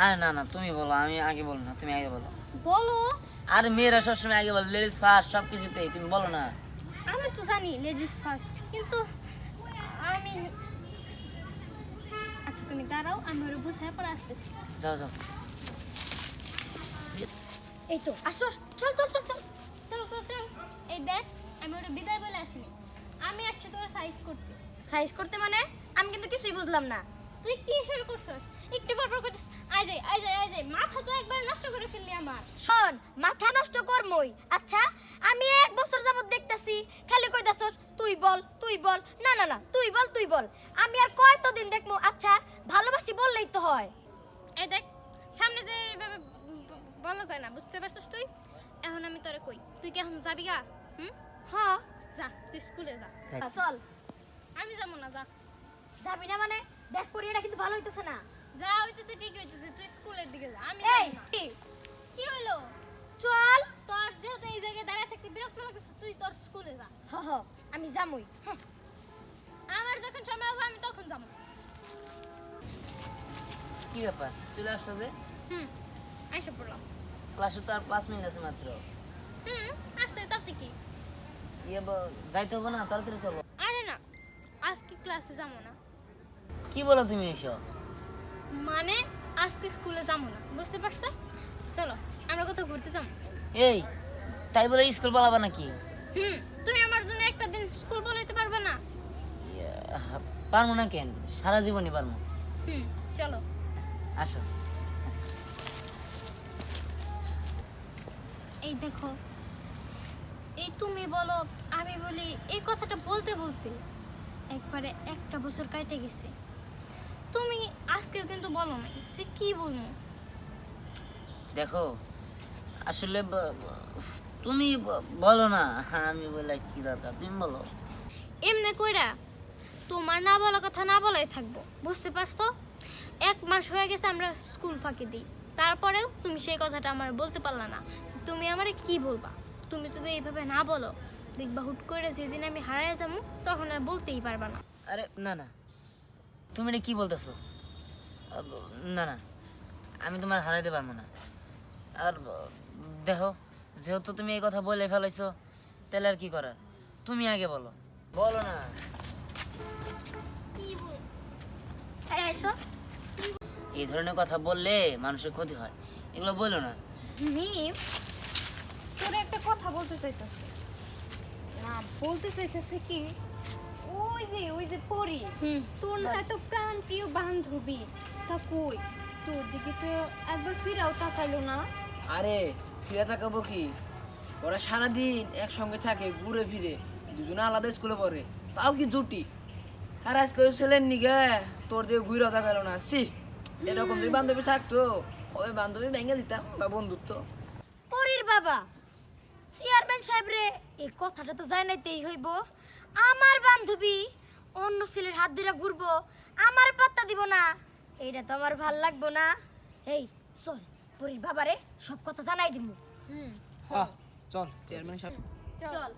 আরে না না তুমি বলো, আমি আগে বলো না, তুমি আগে বলো। বলো। আরে মেয়েরা সবসময় আগে বলো, লেডিস ফার্স্ট সব কিছুতেই, তুমি বলো না। আমি তো জানি লেডিস ফার্স্ট, কিন্তু আমি আচ্ছা তুমি দাঁড়াও, আমি ওর বুঝায় পরে আসতেছি। যাও যাও। এই তো আসো, চল চল চল চল। চল চল চল। এই দেখ, আমি ওর বিদায় বলে আসিনি, আমি আসছি তোর সাইজ করতে। সাইজ করতে মানে? আমি কিন্তু কিছুই বুঝলাম না। তুই কি শুরু করছস? একটু পর পর করছিস আই যাই আই যাই আই যাই, মাথা তো একবার নষ্ট করে ফেললি আমার। শোন, মাথা নষ্ট করমই। আচ্ছা, আমি 1 বছর যাবত দেখতাছি খালি কইতাছস তুই বল তুই বল, না না না তুই বল তুই বল। আমি আর কয়তদিন দেখমু? আচ্ছা, ভালোবাসি বললেই তো হয়। এই দেখ, সামনে যে এইভাবে বলা যায় না, বুঝতে পারছিস তুই? এখন আমি তোরে কই, তুই কি এখন যাবি গা? হ্যাঁ যা, তুই স্কুলে যা। চল। আমি যাবো না, যা। যাবি না মানে? দেখ করি, এটা কিন্তু ভালো হইতেছে না। যা হইতেছে ঠিক হইতেছে, তুই স্কুলের দিকে যা। আমি এই যাবো না। কি হইলো? চল। তোর যেহেতু এই জায়গায় দাঁড়ায় থাকতে বিরক্ত লাগতেছে, তুই তোর স্কুলে যা। হ হ, আমি যামই। হ্যাঁ, আমার যখন সময় হবে আমি তখন যাবো। কি ব্যাপার, চলে আসলো যে? আইসা পড়লাম। ক্লাসে তো আর 5 মিনিট আছে মাত্র। আসছে তাতে কি? যাইতে হবে না, তাড়াতাড়ি চলো। আরে না, আজকে ক্লাসে যাবো না। কি বলো তুমি এসব? মানে আজকে স্কুলে যাবো না, বুঝতে পারছো? চলো আমরা কোথাও ঘুরতে যাবো। এই, তাই বলে স্কুল পালাবা নাকি? তুমি আমার জন্য একটা দিন স্কুল বলাইতে পারবে না? পারবো না কেন, সারা জীবনই পারবো। চলো। আসো। এই দেখো, এই তুমি বলো আমি বলি, এই কথাটা বলতে বলতে একবারে 1টা বছর কাটে গেছে। তুমি আজকেও কিন্তু বলো নাই যে কি বলবো। দেখো, আসলে তুমি বলো না, আমি বলে কি দরকার, তুমি বলো। এমনি কইরা তোমার না বলা কথা না বলাই থাকবো, বুঝতে পারছো? 1 মাস হয়ে গেছে আমরা স্কুল ফাঁকি দিই, তারপরেও তুমি সেই কথাটা আমার বলতে পারলা না। So, তুমি আমারে কি বলবা? তুমি যদি এইভাবে না বলো, দেখবা হুট করে যেদিন আমি হারায় যাবো তখন আর বলতেই পারবা না। আরে না না, তুমি এটা কি বলতেছো? না না, আমি তোমার হারাইতে পারবো না। আর দেখো, যেহেতু তুমি এই কথা বলে ফেলাইছো, তাহলে আর কি করার, তুমি আগে বলো। বলো না। কি বল? এই তো এই ধরনের কথা বললে মানুষের ক্ষতি হয়, এগুলো বলো না। মিম, তোর একটা কথা বলতে চাইতেছে না, বলতে চাইতেছে কি, ওই যে পরি, তোর না এত প্রাণ প্রিয় বান্ধবী, তা কই তোর দিকে তো একবার ফিরাও তাকাইলো না। আরে ফিরে তাকাবো কি, ওরা সারাদিন একসঙ্গে থাকে, ঘুরে ফিরে, দুজনে আলাদা স্কুলে পড়ে, তাও কি জুটি। আর আজকে ওই ছেলের নিগে তোর দিয়ে ঘুরে তাকাইলো না। সি, এরকম যদি বান্ধবী থাকতো, ওই বান্ধবী ভেঙে দিতাম বা বন্ধুত্ব। পরির বাবা, চেয়ারম্যান সাহেব রে, এই কথাটা তো জানাইতেই হইব। আমার বান্ধবী অন্য ছেলের হাত ধরে ঘুরবো, আমার পাত্তা দিব না, এইটা তো আমার ভাল লাগবো না। এই চল, পরির বাবারে সব কথা জানাই দিমু। চল চেয়ারম্যান সাহেব। চল।